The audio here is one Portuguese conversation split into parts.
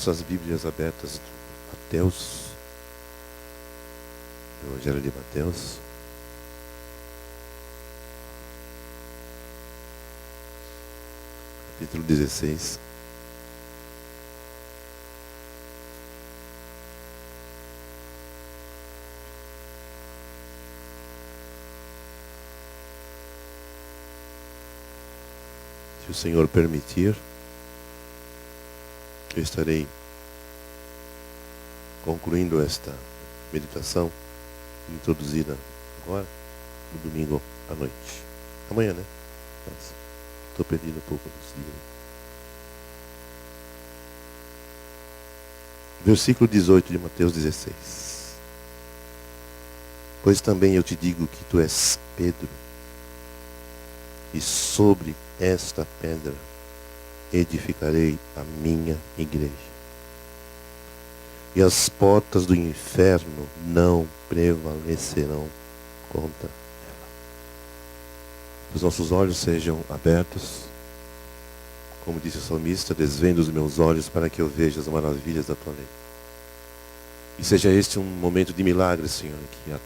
Nossas Bíblias abertas, Mateus, Evangelho de Mateus. Capítulo 16. Se o Senhor permitir, eu estarei concluindo esta meditação introduzida agora, no domingo à noite. Amanhã, né? Estou perdendo um pouco dos dias. Versículo 18 de Mateus 16. Pois também eu te digo que tu és Pedro, e sobre esta pedra edificarei a minha igreja. E as portas do inferno não prevalecerão contra ela. Que os nossos olhos sejam abertos. Como disse o salmista, desvenda os meus olhos para que eu veja as maravilhas da tua lei. E seja este um momento de milagre, Senhor, que a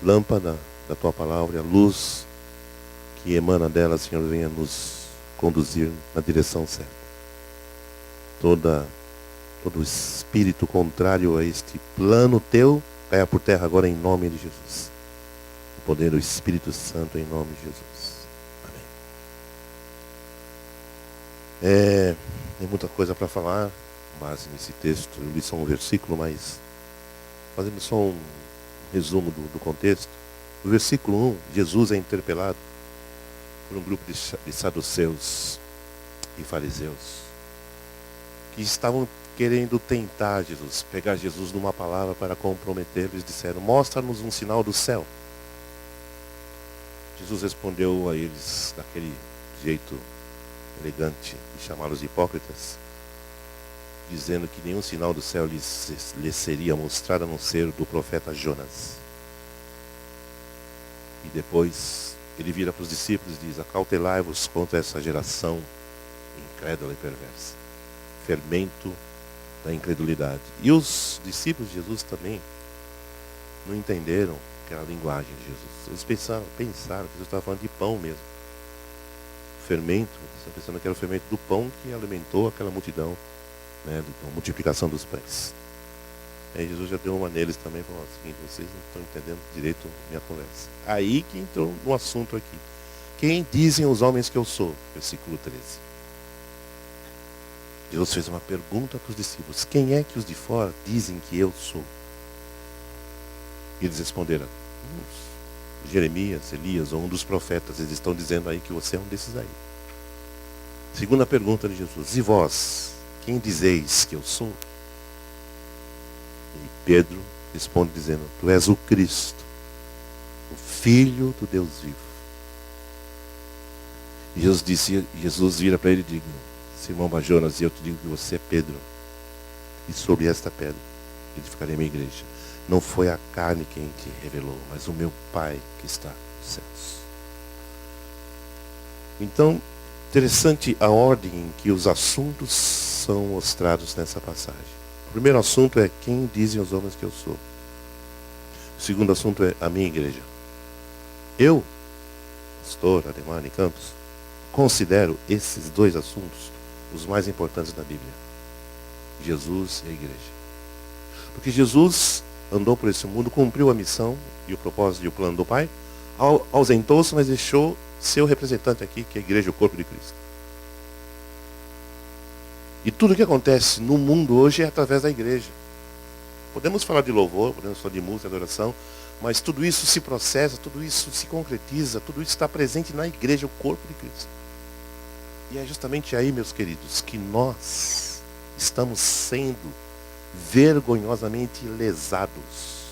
lâmpada da tua palavra, a luz que emana dela, Senhor, venha nos conduzir na direção certa. Todo espírito contrário a este plano teu, caia por terra agora em nome de Jesus. O poder do Espírito Santo em nome de Jesus. Amém. Tem muita coisa para falar, com base nesse texto. Eu li só um versículo, mas fazendo só um resumo do contexto. No versículo 1, Jesus é interpelado por um grupo de saduceus e fariseus que estavam querendo tentar Jesus, pegar Jesus numa palavra para comprometê-lo. Eles disseram: mostra-nos um sinal do céu. Jesus respondeu a eles daquele jeito elegante de chamá-los de hipócritas, dizendo que nenhum sinal do céu lhes seria mostrado a não ser do profeta Jonas. E depois ele vira para os discípulos e diz: acautelai-vos contra essa geração incrédula e perversa. Fermento da incredulidade. E os discípulos de Jesus também não entenderam aquela linguagem de Jesus. Eles pensaram que Jesus estava falando de pão mesmo. Fermento, eles estavam pensando que era o fermento do pão que alimentou aquela multidão, né, a multiplicação dos pães. Aí Jesus já deu uma neles também, falou o seguinte: vocês não estão entendendo direito a minha conversa. Aí que entrou no assunto aqui. Quem dizem os homens que eu sou? Versículo 13. Jesus fez uma pergunta para os discípulos: quem é que os de fora dizem que eu sou? E eles responderam: Jeremias, Elias ou um dos profetas. Eles estão dizendo aí que você é um desses aí. Segunda pergunta de Jesus: e vós, quem dizeis que eu sou? E Pedro responde dizendo: tu és o Cristo, o Filho do Deus vivo. E Jesus vira para ele e diz: Simão Bajonas, eu te digo que você é Pedro, e sobre esta pedra edificarei a minha igreja. Não foi a carne quem te revelou, mas o meu Pai que está nos céus. Então, interessante a ordem em que os assuntos são mostrados nessa passagem. O primeiro assunto é: quem dizem os homens que eu sou? O segundo assunto é a minha igreja. Eu, pastor Ademar Campos, considero esses dois assuntos os mais importantes da Bíblia: Jesus e a igreja. Porque Jesus andou por esse mundo, cumpriu a missão e o propósito e o plano do Pai, ausentou-se, mas deixou seu representante aqui, que é a igreja, o corpo de Cristo. E tudo o que acontece no mundo hoje é através da igreja. Podemos falar de louvor, podemos falar de música, adoração, mas tudo isso se processa, tudo isso se concretiza, tudo isso está presente na igreja, o corpo de Cristo. E é justamente aí, meus queridos, que nós estamos sendo vergonhosamente lesados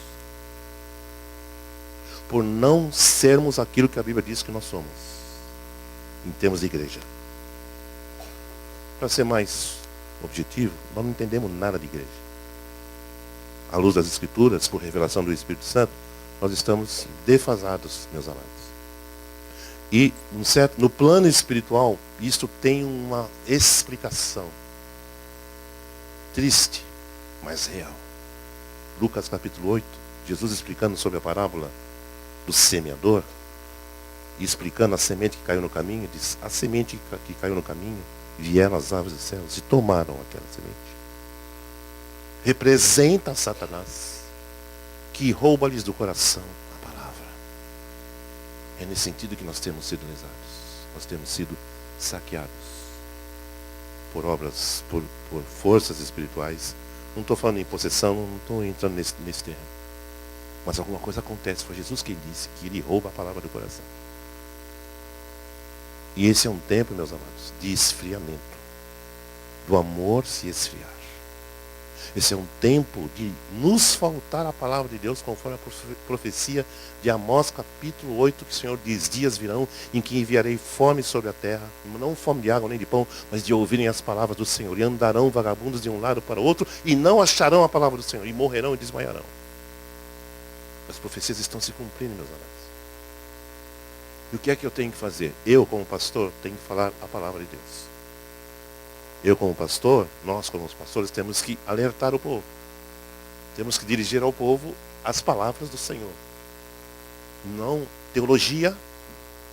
por não sermos aquilo que a Bíblia diz que nós somos em termos de igreja. Para ser mais objetivo, nós não entendemos nada de igreja. À luz das Escrituras, por revelação do Espírito Santo, nós estamos defasados, meus amados. E no plano espiritual, isto tem uma explicação. triste, mas real. Lucas capítulo 8, Jesus explicando sobre a parábola do semeador, e explicando a semente que caiu no caminho, diz, a semente que caiu no caminho, vieram as aves dos céus e tomaram aquela semente. Representa Satanás, que rouba-lhes do coração a palavra. É nesse sentido que nós temos sido lesados, nós temos sido saqueados por obras, por forças espirituais. Não estou falando em possessão, não estou entrando nesse terreno. Mas alguma coisa acontece. Foi Jesus quem disse que ele rouba a palavra do coração. E esse é um tempo, meus amados, de esfriamento. Do amor se esfriar. Esse é um tempo de nos faltar a palavra de Deus, conforme a profecia de Amós capítulo 8, que o Senhor diz, dias virão em que enviarei fome sobre a terra, não fome de água nem de pão, mas de ouvirem as palavras do Senhor, e andarão vagabundos de um lado para o outro, e não acharão a palavra do Senhor, e morrerão e desmaiarão. As profecias estão se cumprindo, meus amados. E o que é que eu tenho que fazer? Eu, como pastor, tenho que falar a palavra de Deus. Eu, como pastor, nós, como os pastores, temos que alertar o povo. Temos que dirigir ao povo as palavras do Senhor. Não teologia,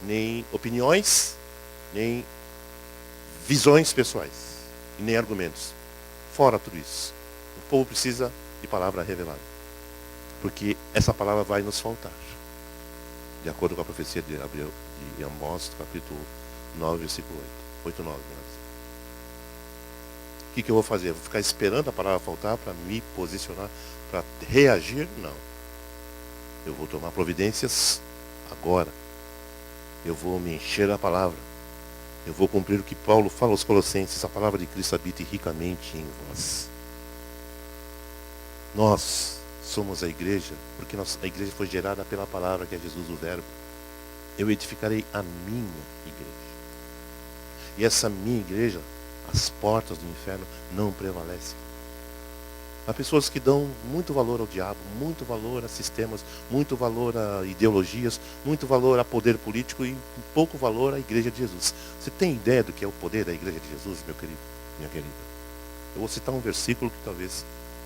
nem opiniões, nem visões pessoais, e nem argumentos. Fora tudo isso. O povo precisa de palavra revelada. Porque essa palavra vai nos faltar. De acordo com a profecia de Amós, capítulo 9, versículo 8, 9. O que eu vou fazer? Vou ficar esperando a palavra faltar para me posicionar, para reagir? Não. Eu vou tomar providências agora. Eu vou me encher da palavra. Eu vou cumprir o que Paulo fala aos Colossenses: a palavra de Cristo habite ricamente em vós. Nós somos a igreja, porque a igreja foi gerada pela palavra, que é Jesus o Verbo. Eu edificarei a minha igreja. E essa minha igreja, as portas do inferno não prevalecem. Há pessoas que dão muito valor ao diabo, muito valor a sistemas, muito valor a ideologias, muito valor a poder político e pouco valor à igreja de Jesus. Você tem ideia do que é o poder da igreja de Jesus, meu querido, minha querida? Eu vou citar um versículo que talvez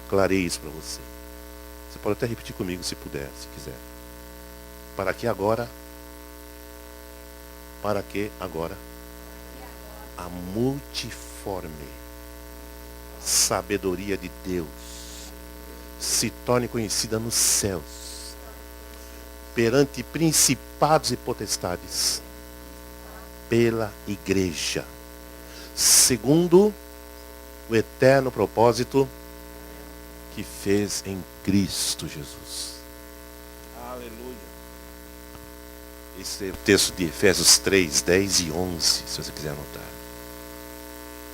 clareie isso para você. Você pode até repetir comigo se puder, se quiser. Para que agora a multiforme sabedoria de Deus se torne conhecida nos céus, perante principados e potestades, pela igreja, segundo o eterno propósito que fez em Cristo Jesus. Aleluia. Esse é o texto de Efésios 3, 10 e 11, se você quiser anotar.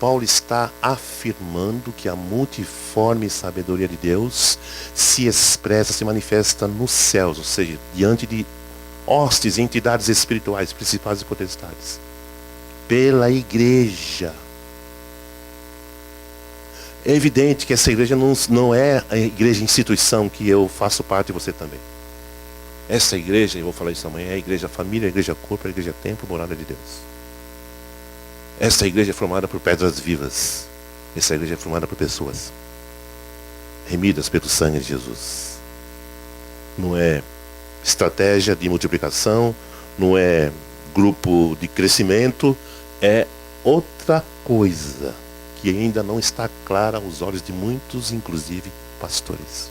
Paulo está afirmando que a multiforme sabedoria de Deus se expressa, se manifesta nos céus, ou seja, diante de hostes e entidades espirituais, principais e potestades, pela igreja. É evidente que essa igreja não é a igreja instituição que eu faço parte e você também. Essa igreja, eu vou falar isso amanhã, é a igreja família, a igreja corpo, a igreja templo, morada de Deus. Essa igreja é formada por pedras vivas. Essa igreja é formada por pessoas remidas pelo sangue de Jesus. Não é estratégia de multiplicação, não é grupo de crescimento, é outra coisa que ainda não está clara aos olhos de muitos, inclusive pastores.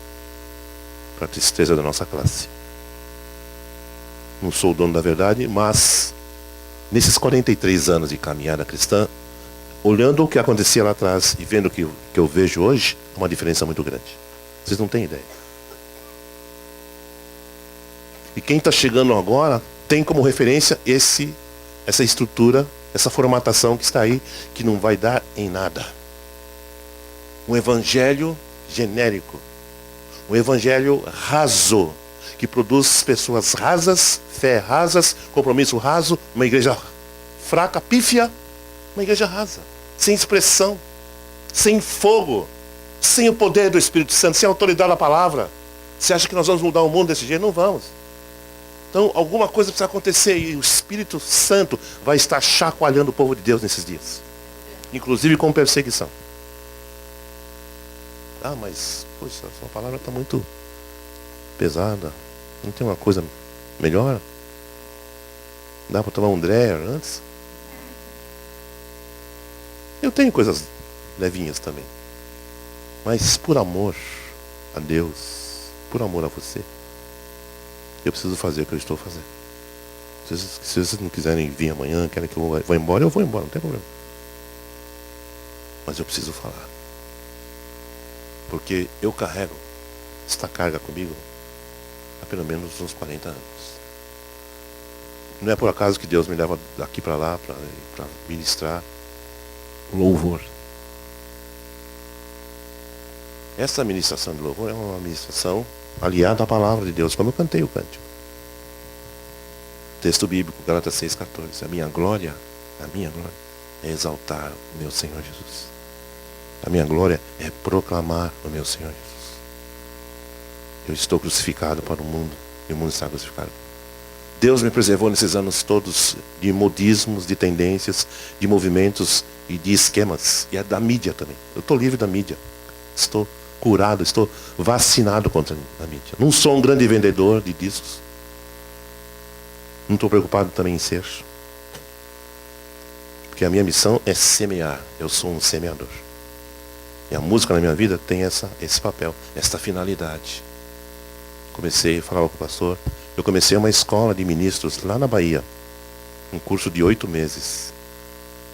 Para a tristeza da nossa classe. Não sou o dono da verdade, mas nesses 43 anos de caminhada cristã, olhando o que acontecia lá atrás e vendo o que eu vejo hoje, há uma diferença muito grande. Vocês não têm ideia. E quem está chegando agora tem como referência essa estrutura, essa formatação que está aí, que não vai dar em nada. Um evangelho genérico. Um evangelho raso, que produz pessoas rasas, fé rasas, compromisso raso, uma igreja fraca, pífia, uma igreja rasa, sem expressão, sem fogo, sem o poder do Espírito Santo, sem a autoridade da palavra. Você acha que nós vamos mudar o mundo desse jeito? Não vamos. Então alguma coisa precisa acontecer e o Espírito Santo vai estar chacoalhando o povo de Deus nesses dias, inclusive com perseguição. Ah, mas, poxa, a sua palavra está muito pesada. Não tem uma coisa melhor? Dá para tomar um Dreher antes? Eu tenho coisas levinhas também. Mas por amor a Deus, por amor a você, eu preciso fazer o que eu estou fazendo. Se vocês não quiserem vir amanhã, querem que eu vá embora, eu vou embora, não tem problema. Mas eu preciso falar. Porque eu carrego esta carga comigo há pelo menos uns 40 anos. Não é por acaso que Deus me leva daqui para lá para ministrar louvor. Essa ministração de louvor é uma ministração aliada à palavra de Deus, como eu cantei o cântico. Texto bíblico, Gálatas 6,14. A minha glória é exaltar o meu Senhor Jesus. A minha glória é proclamar o meu Senhor Jesus. Eu estou crucificado para o mundo e o mundo está crucificado. Deus me preservou nesses anos todos de modismos, de tendências, de movimentos e de esquemas. E é da mídia também. Eu estou livre da mídia. Estou curado, estou vacinado contra a mídia. Não sou um grande vendedor de discos. Não estou preocupado também em ser. Porque a minha missão é semear. Eu sou um semeador. E a música na minha vida tem esse papel, essa finalidade. Comecei, falava com o pastor, eu comecei uma escola de ministros lá na Bahia. Um curso de 8 meses.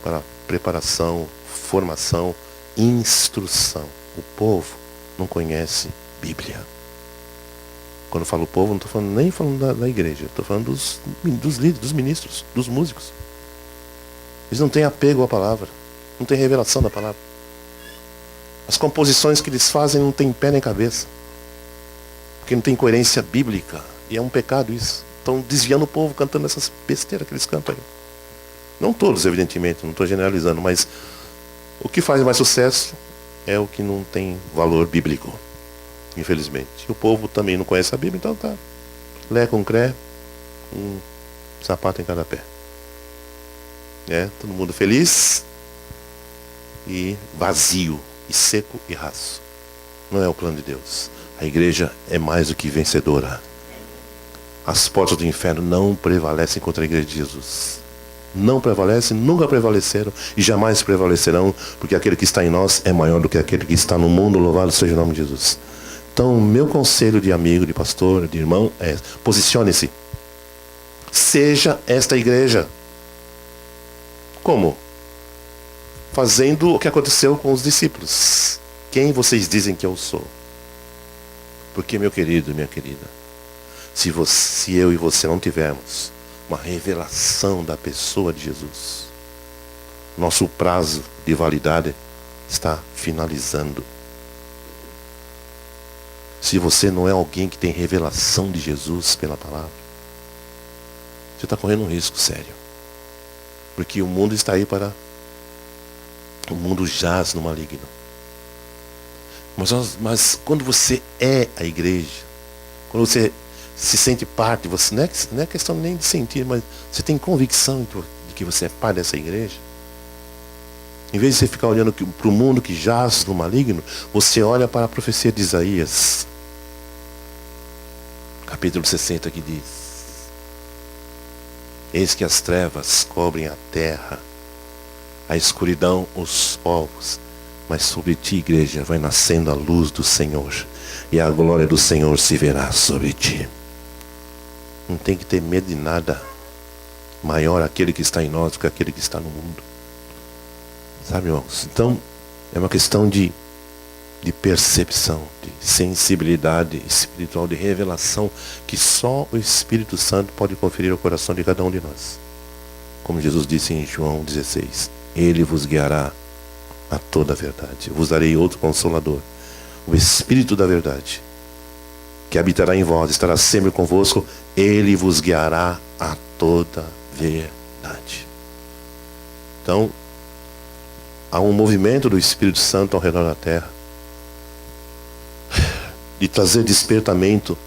Para preparação, formação, instrução. O povo não conhece Bíblia. Quando eu falo povo, não estou nem falando da igreja. Estou falando dos líderes, dos ministros, dos músicos. Eles não têm apego à palavra. Não têm revelação da palavra. As composições que eles fazem não têm pé nem cabeça. Porque não tem coerência bíblica. E é um pecado isso. Estão desviando o povo cantando essas besteiras que eles cantam aí. Não todos, evidentemente, não estou generalizando, mas o que faz mais sucesso é o que não tem valor bíblico. Infelizmente. E o povo também não conhece a Bíblia, então tá. Lé com cré, um sapato em cada pé. Todo mundo feliz e vazio, e seco e raso. Não é o plano de Deus. A igreja é mais do que vencedora. As portas do inferno não prevalecem contra a igreja de Jesus. Não prevalecem, nunca prevaleceram e jamais prevalecerão, porque aquele que está em nós é maior do que aquele que está no mundo. Louvado seja o nome de Jesus. Então, meu conselho de amigo, de pastor, de irmão é: posicione-se. Seja esta igreja. Como? Fazendo o que aconteceu com os discípulos. Quem vocês dizem que eu sou? Porque, meu querido, minha querida, se eu e você não tivermos uma revelação da pessoa de Jesus, nosso prazo de validade está finalizando. Se você não é alguém que tem revelação de Jesus pela palavra, você está correndo um risco sério. Porque o mundo está aí para... O mundo jaz no maligno. Mas quando você é a igreja, quando você se sente parte, você não é questão nem de sentir, mas você tem convicção de que você é parte dessa igreja. Em vez de você ficar olhando para o mundo que jaz no maligno, você olha para a profecia de Isaías, capítulo 60, que diz: eis que as trevas cobrem a terra, a escuridão os povos, mas sobre ti, igreja, vai nascendo a luz do Senhor, e a glória do Senhor se verá sobre ti. Não tem que ter medo de nada. Maior aquele que está em nós do que aquele que está no mundo. Sabe, irmãos? Então, é uma questão de percepção, de sensibilidade espiritual, de revelação, que só o Espírito Santo pode conferir ao coração de cada um de nós. Como Jesus disse em João 16: Ele vos guiará a toda a verdade. Eu vos darei outro Consolador, o Espírito da verdade, que habitará em vós, estará sempre convosco. Ele vos guiará a toda a verdade. Então, há um movimento do Espírito Santo ao redor da terra, de trazer despertamento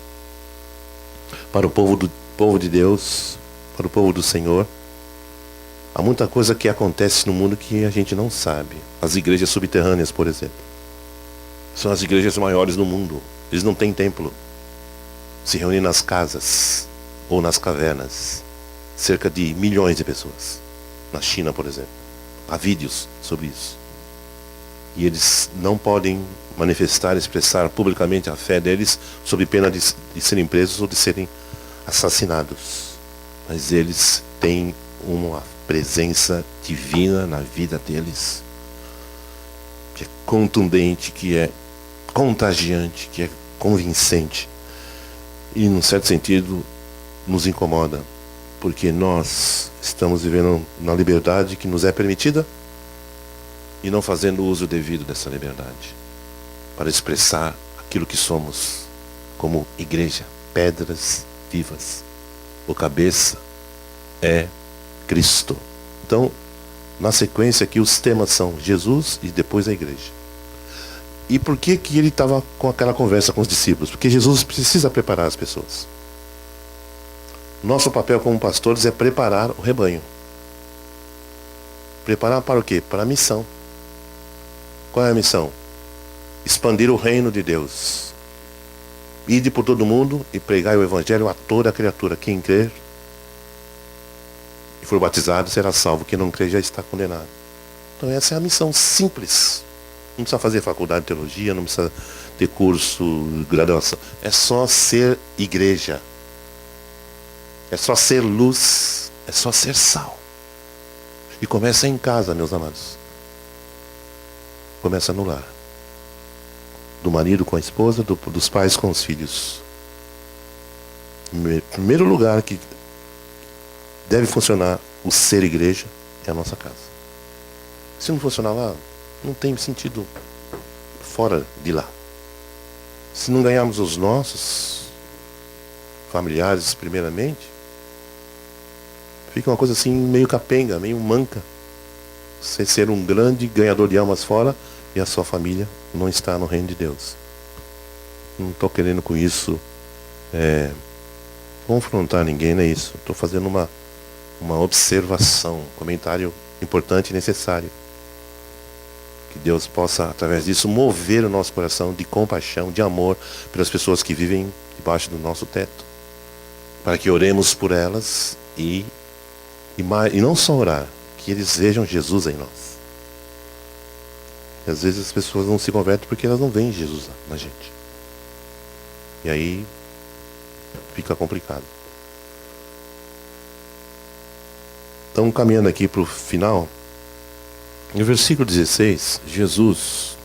para o povo de Deus, para o povo do Senhor. Há muita coisa que acontece no mundo que a gente não sabe. As igrejas subterrâneas, por exemplo. São as igrejas maiores do mundo. Eles não têm templo. Se reúnem nas casas ou nas cavernas. Cerca de milhões de pessoas. Na China, por exemplo. Há vídeos sobre isso. E eles não podem manifestar, expressar publicamente a fé deles sob pena de serem presos ou de serem assassinados. Mas eles têm uma presença divina na vida deles, que é contundente, que é contagiante, que é convincente. E, num certo sentido, nos incomoda, porque nós estamos vivendo na liberdade que nos é permitida e não fazendo o uso devido dessa liberdade para expressar aquilo que somos como igreja, pedras vivas. O cabeça é Cristo. Então, na sequência aqui, os temas são Jesus e depois a igreja. E por que ele estava com aquela conversa com os discípulos? Porque Jesus precisa preparar as pessoas. Nosso papel como pastores é preparar o rebanho. Preparar para o quê? Para a missão. Qual é a missão? Expandir o reino de Deus. Ide por todo mundo e pregai o evangelho a toda criatura. Quem crer e for batizado será salvo. Quem não crer já está condenado. Então essa é a missão simples. Não precisa fazer faculdade de teologia, não precisa ter curso, graduação. É só ser igreja. É só ser luz. É só ser sal. E começa em casa, meus amados. Começa no lar. Do marido com a esposa, dos pais com os filhos. Em primeiro lugar que deve funcionar o ser igreja é a nossa casa. Se não funcionar lá, não tem sentido fora de lá. Se não ganharmos os nossos familiares primeiramente, fica uma coisa assim meio capenga, meio manca. Você ser um grande ganhador de almas fora e a sua família não está no reino de Deus. Não estou querendo com isso confrontar ninguém, não é isso. Estou fazendo uma observação, um comentário importante e necessário. Que Deus possa, através disso, mover o nosso coração de compaixão, de amor pelas pessoas que vivem debaixo do nosso teto. Para que oremos por elas e não só orar, que eles vejam Jesus em nós. E às vezes as pessoas não se convertem porque elas não veem Jesus na gente. E aí fica complicado. Então, caminhando aqui para o final, no versículo 16, Jesus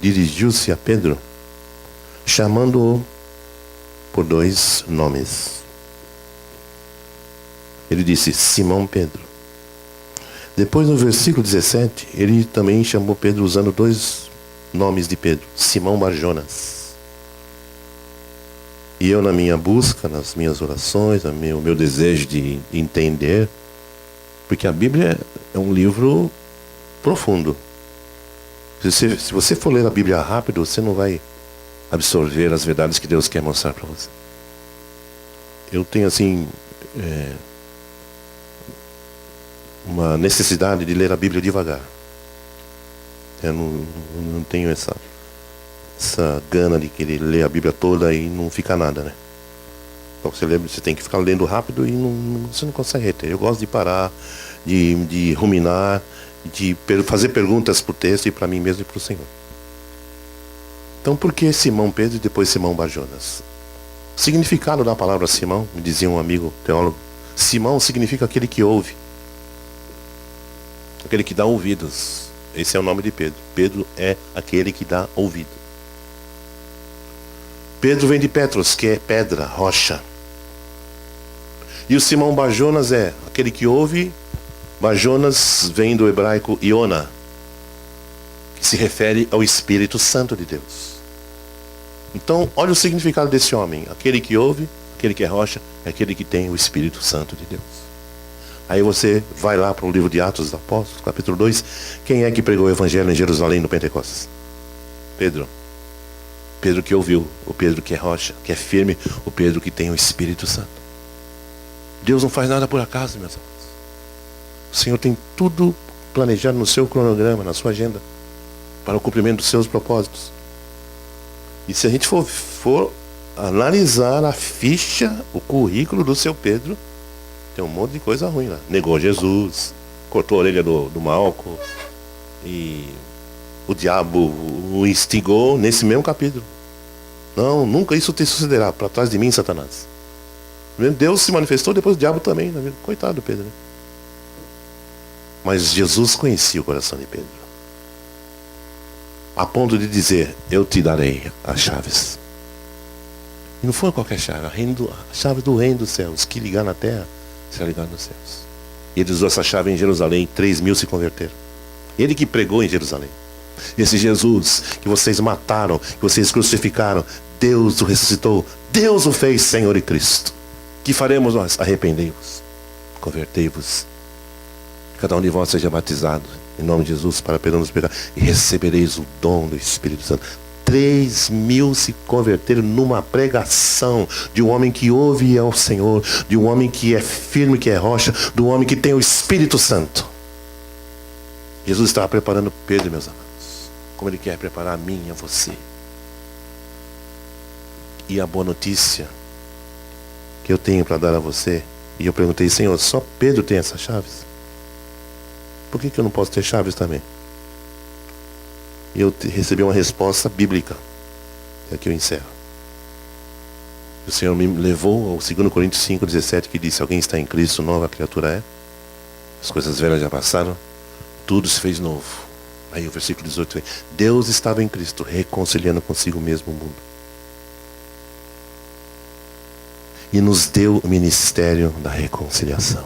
dirigiu-se a Pedro, chamando-o por 2 nomes. Ele disse: Simão Pedro. Depois, no versículo 17, ele também chamou Pedro usando 2 nomes de Pedro: Simão Barjonas. E eu, na minha busca, nas minhas orações, o meu desejo de entender, porque a Bíblia é um livro profundo. Se você for ler a Bíblia rápido, você não vai absorver as verdades que Deus quer mostrar para você. Eu tenho assim uma necessidade de ler a Bíblia devagar. Eu não tenho essa gana de querer ler a Bíblia toda e não fica nada, né? Então você tem que ficar lendo rápido e você não consegue reter. Eu gosto de parar, de ruminar, de fazer perguntas para o texto e para mim mesmo e para o Senhor. Então, por que Simão Pedro e depois Simão Barjonas? O significado da palavra Simão, me dizia um amigo teólogo, Simão significa aquele que ouve, aquele que dá ouvidos. Esse é o nome de Pedro. Pedro é aquele que dá ouvido. Pedro vem de Petros, que é pedra, rocha. E o Simão Barjonas é aquele que ouve. Barjonas vem do hebraico Iona, que se refere ao Espírito Santo de Deus. Então, olha o significado desse homem. Aquele que ouve, aquele que é rocha, é aquele que tem o Espírito Santo de Deus. Aí você vai lá para o livro de Atos dos Apóstolos, capítulo 2. Quem é que pregou o evangelho em Jerusalém no Pentecostes? Pedro. Pedro que ouviu, o Pedro que é rocha, que é firme, o Pedro que tem o Espírito Santo. Deus não faz nada por acaso, meus amados. O Senhor tem tudo planejado no seu cronograma, na sua agenda, para o cumprimento dos seus propósitos. E se a gente for analisar a ficha, o currículo do seu Pedro, tem um monte de coisa ruim lá. Negou Jesus, cortou a orelha do Malco, e o diabo o instigou nesse mesmo capítulo. Não, nunca isso te sucederá. Para trás de mim, Satanás. Deus se manifestou, depois o diabo também. Coitado do Pedro, né? Mas Jesus conhecia o coração de Pedro, a ponto de dizer: eu te darei as chaves. E não foi qualquer chave, a chave do reino dos céus, que ligar na terra, será ligar nos céus. E ele usou essa chave em Jerusalém, 3.000 se converteram. Ele que pregou em Jerusalém. Esse Jesus que vocês mataram, que vocês crucificaram, Deus o ressuscitou, Deus o fez Senhor e Cristo. Que faremos nós? Arrependei-vos, convertei-vos, cada um de vós seja batizado em nome de Jesus para perdão dos pecados, e recebereis o dom do Espírito Santo. 3.000 se converteram numa pregação de um homem que ouve ao Senhor, de um homem que é firme, que é rocha, de um homem que tem o Espírito Santo. Jesus estava preparando Pedro, meus amados, como Ele quer preparar a mim e a você. E a boa notícia que eu tenho para dar a você, e eu perguntei: Senhor, só Pedro tem essas chaves? Por que eu não posso ter chaves também? E eu recebi uma resposta bíblica. É aqui eu encerro. O Senhor me levou ao 2 Coríntios 5,17, que diz: alguém está em Cristo, nova criatura é. As coisas velhas já passaram, tudo se fez novo. Aí o versículo 18 vem: Deus estava em Cristo, reconciliando consigo mesmo o mundo, e nos deu o ministério da reconciliação,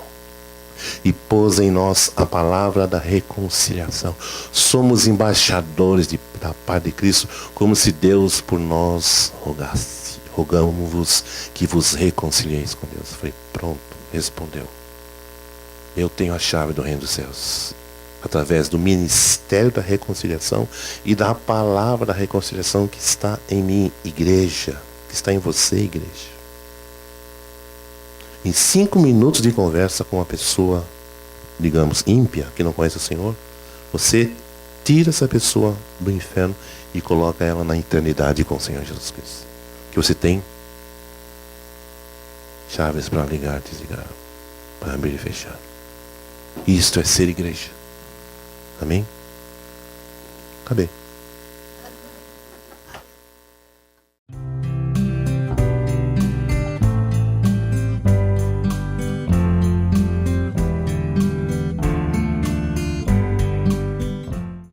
e pôs em nós a palavra da reconciliação. Somos embaixadores da parte de Cristo, como se Deus por nós rogasse. Rogamos-vos que vos reconcilieis com Deus. Eu falei: pronto, respondeu. Eu tenho a chave do reino dos céus, através do ministério da reconciliação e da palavra da reconciliação que está em mim, igreja, que está em você, igreja. Em 5 minutos de conversa com uma pessoa, digamos, ímpia, que não conhece o Senhor, você tira essa pessoa do inferno e coloca ela na eternidade com o Senhor Jesus Cristo. Que você tem chaves para ligar, desligar, para abrir e fechar. Isto é ser igreja. Amém? Acabei.